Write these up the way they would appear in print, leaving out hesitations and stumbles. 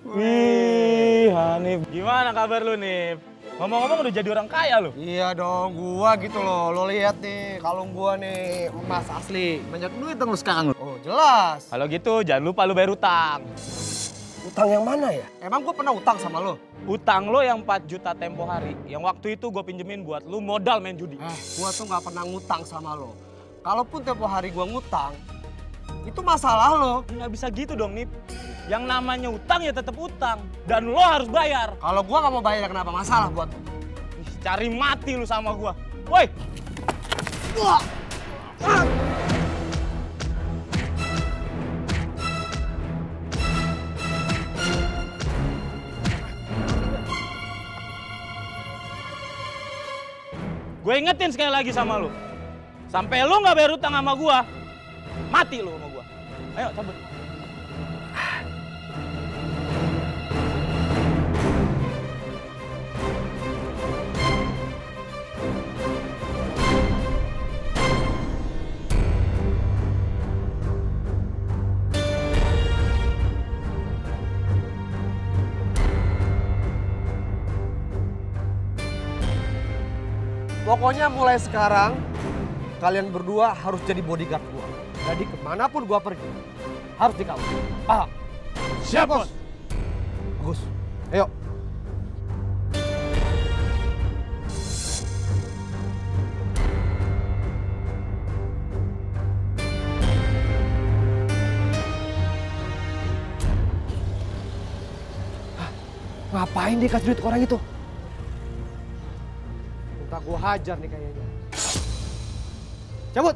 Wih, Hanif. Gimana kabar lu, Nif? Ngomong-ngomong udah jadi orang kaya lu? Iya dong, gua gitu loh. Lo lihat nih, kalung gua nih emas asli. Banyak duit dong lu sekarang. Oh, jelas. Kalau gitu jangan lupa lu bayar utang. Utang yang mana ya? Emang gua pernah utang sama lo? Utang lo yang 4 juta tempo hari. Yang waktu itu gue pinjemin buat lu modal main judi. Gua tuh nggak pernah ngutang sama lo. Kalaupun tempo hari gua ngutang, itu masalah lo. Nggak bisa gitu dong, Nif. Yang namanya utang ya tetap utang. Dan lo harus bayar. Kalau gua nggak mau bayar, kenapa? Masalah buat lo. Cari mati lu sama gua. Woi! Wah! Gue ingetin sekali lagi sama lu. Sampai lu nggak bayar utang sama gua, mati lu sama gua. Ayo cabut. Pokoknya mulai sekarang, kalian berdua harus jadi bodyguard gua. Jadi kemanapun gua pergi, harus dikawal. Paham? Siap, Bos. Bagus. Ayo. Ngapain dia kasih duit ke orang itu? Entah gua hajar nih kayaknya. Cabut!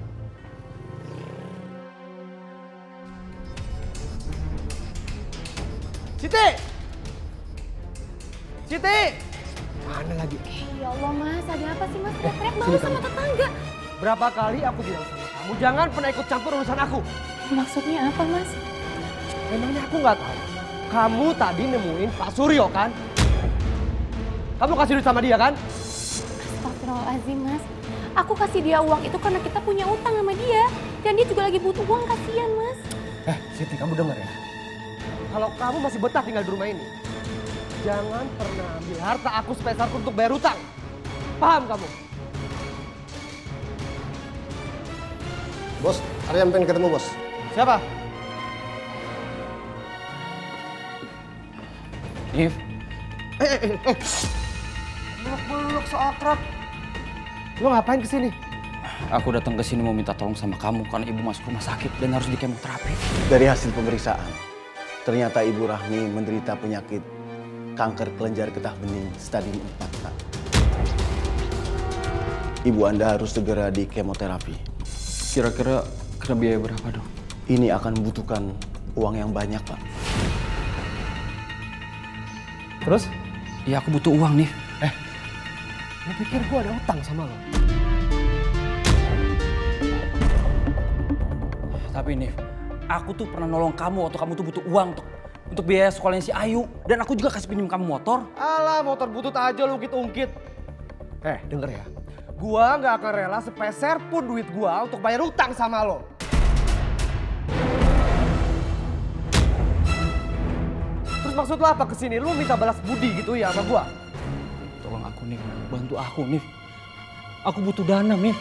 Siti! Siti! Mana lagi? Ya Allah Mas, ada apa sih Mas? Teriak malu sama tetangga. Berapa kali aku bilang sama kamu, jangan pernah ikut campur urusan aku. Maksudnya apa Mas? Memangnya aku nggak tahu. Kamu tadi nemuin Pak Suryo kan? Kamu kasih duit sama dia kan? Astagfirullahaladzim Mas. Aku kasih dia uang itu karena kita punya utang sama dia. Dan dia juga lagi butuh uang, kasihan Mas. Siti, kamu dengar ya? Kalau kamu masih betah tinggal di rumah ini, jangan pernah ambil harta aku sebesar untuk bayar utang. Paham kamu? Bos, ada yang pengen ketemu bos. Siapa? Nif. Peluk so akrab. Lo ngapain kesini? Aku datang ke sini mau minta tolong sama kamu karena ibu masuk rumah sakit dan harus di kemoterapi. Dari hasil pemeriksaan, ternyata Ibu Rahmi menderita penyakit kanker kelenjar getah bening stadium 4, Pak. Ibu Anda harus segera di kemoterapi. Kira-kira biaya berapa, Dok? Ini akan membutuhkan uang yang banyak, Pak. Terus? Ya aku butuh uang nih. Lo pikir gue ada utang sama lo? Tapi Nif, aku tuh pernah nolong kamu waktu kamu tuh butuh uang untuk biaya sekolahnya si Ayu. Dan aku juga kasih pinjam kamu motor. Alah, motor butut aja lo ungkit-ungkit. Denger ya. Gua nggak akan rela sepeser pun duit gua untuk bayar utang sama lo. Terus maksud lo apa kesini? Lo minta balas budi gitu ya sama gua? Tolong aku Nif, bantu aku Nif. Aku butuh dana Nif.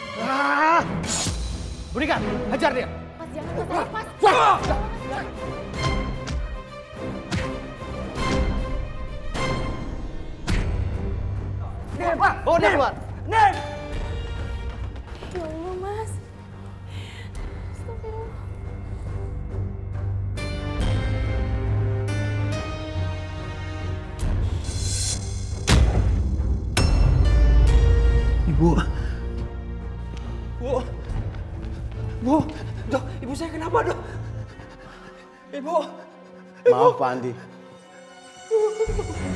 Berikan, hajar dia. Mas jangan Mas. Bawa dia keluar. Ya Allah Mas. Astagfirullah. Ibu. Bu, dok, ibu saya kenapa dok? Ibu. Maaf Pak Andi.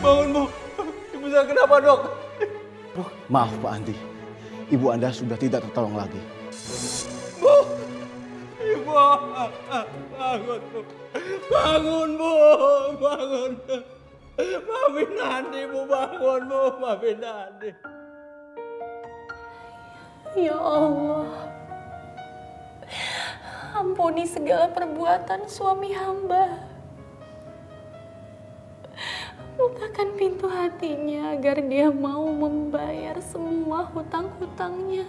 Bangun bu. Ibu saya kenapa dok? Maaf Pak Andi. Ibu Anda sudah tidak tertolong lagi. Bu. Ibu. Bangun bu. Bangun bu. Bangun. Maafin Andi bu. Bangun bu. Maafin Andi. Ya Allah. Ampuni segala perbuatan suami hamba. Bukakan pintu hatinya agar dia mau membayar semua hutang-hutangnya.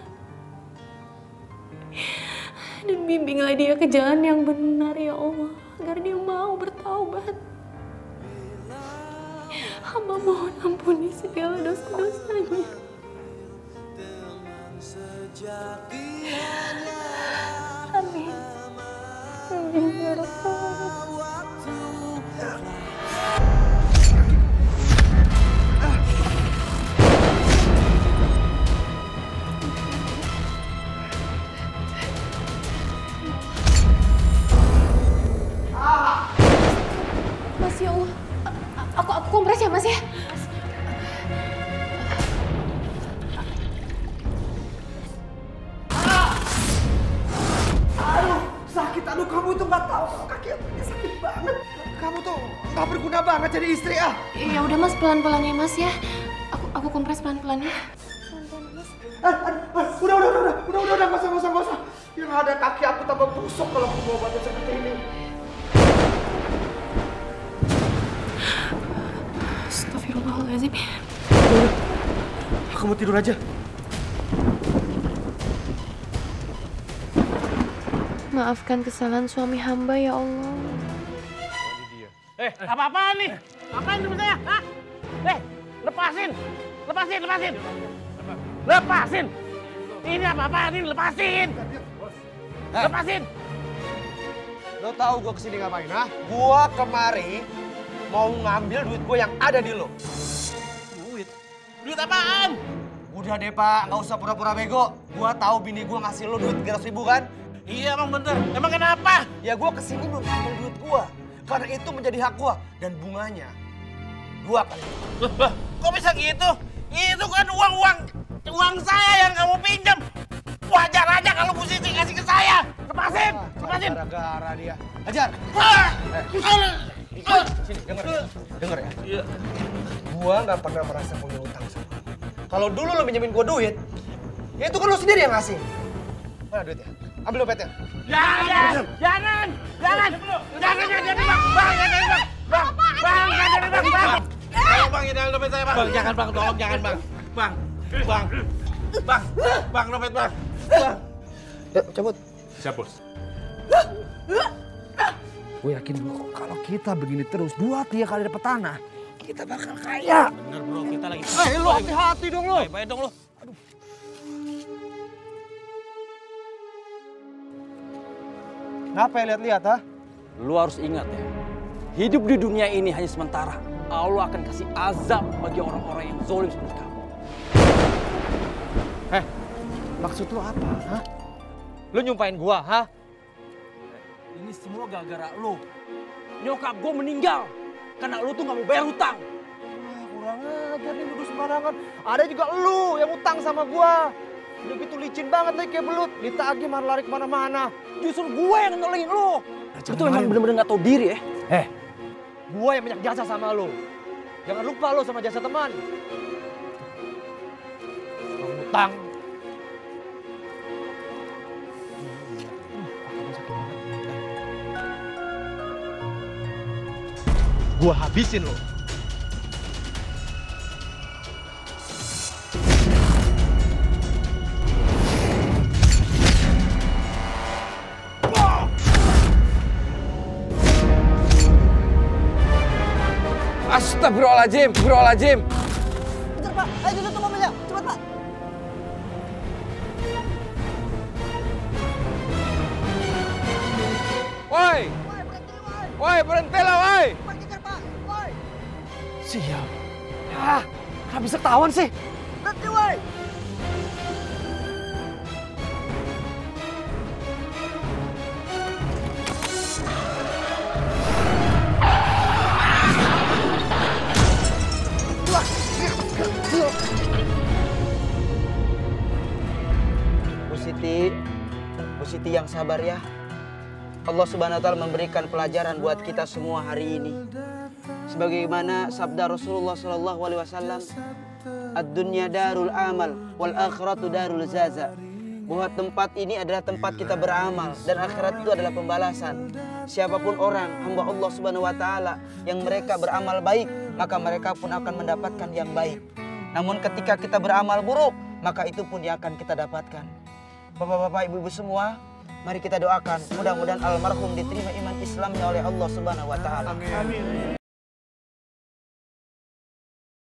Dan bimbinglah dia ke jalan yang benar ya Allah, agar dia mau bertaubat. Hamba mohon ampuni segala dosa-dosanya. Amin. Amin ya Rabbal. Mas ya Allah, aku kompres ya Mas ya. Sakit, aduh kamu itu nggak tahu kalau kaki aku ini sakit banget. Kamu tuh nggak berguna banget jadi istri ah. Ya udah Mas, pelan-pelan ya Mas ya. Aku kompres pelan-pelan ya. Pelan-pelan Mas. Udah, nggak usah. Yang ada kaki aku tambah busuk kalau aku mau baca seperti ini. Astagfirullahaladzim. Aku mau tidur aja. Maafkan kesalahan suami hamba ya Allah. Apa-apaan nih? Apaan di saya? Hah? Lepasin! Lepasin! Ini apa-apaan ini? Lepasin! Lepasin! Lo tahu gue kesini ngapain, ha? Gue kemari mau ngambil duit gue yang ada di lo. Duit? Duit apaan? Udah deh Pak, nggak usah pura-pura bego. Gue tahu bini gue ngasih lo duit 300.000 kan? Iya emang bener. Emang kenapa? Ya gue kesini belum ambil duit gue. Karena itu menjadi hak gue. Dan bunganya 2 kali. Loh, kok bisa gitu? Itu kan uang saya yang kamu pinjam. Wajar aja kalau Bu Siti kasih ke saya. Lepasin! Gara-gara dia. Hajar! Sini, denger ya. Iya. Gue nggak pernah merasa punya utang sama lo. Kalau dulu lo pinjemin gue duit, ya itu kan lo sendiri yang ngasih. Mana duitnya? Ambil dompetnya. Jangan! Bang, ini dompet saya, Bang. Bang, jangan, Bang. Tolong, jangan, Bang. Bang, dompet, Bang. Yuk, cabut. Siap, Bos. Gue yakin bro, kalau kita begini terus 2-3 kali dapat tanah, kita bakal kaya. Bener, Bro. Kita lagi. Lu hati-hati dong lu. Baik dong lu. Kenapa ya lihat-lihat, ha? Lu harus ingat ya, hidup di dunia ini hanya sementara. Allah akan kasih azab bagi orang-orang yang zalim seperti kamu. Maksud lu apa, ha? Lu nyumpahin gua, ha? Ini semua gara-gara lu. Nyokap gua meninggal karena lu tuh gak mau bayar hutang. Kurang ajar nih nuduh sembarangan. Ada juga lu yang utang sama gua. Udah gitu licin banget lagi kayak belut. Ditagih malah lari kemana-mana. Justru gue yang nolongin lu. Lu tuh emang bener-bener gak tau diri ya. Gua yang banyak jasa sama lu. Jangan lupa lu sama jasa teman. Kamu utang. Gua habisin lu. Astagfirullahaladzim. Bentar Pak, ayo tutup mobilnya. Cepat Pak. Woi, berhentilah, woi. Pergi Pak, woi. Sial. Ya, gak bisa ketahuan sih. Berhenti woi. Bu Siti yang sabar ya. Allah Subhanahu wa taala memberikan pelajaran buat kita semua hari ini. Sebagaimana sabda Rasulullah sallallahu alaihi wasallam, "Ad-dunya darul amal wal akhiratu darul jaza." Bahwa tempat ini adalah tempat kita beramal dan akhirat itu adalah pembalasan. Siapapun orang hamba Allah Subhanahu wa taala yang mereka beramal baik maka mereka pun akan mendapatkan yang baik. Namun ketika kita beramal buruk, maka itu pun yang akan kita dapatkan. Bapak-bapak, ibu-ibu semua, mari kita doakan mudah-mudahan almarhum diterima iman Islamnya oleh Allah Subhanahu wa taala. Amin.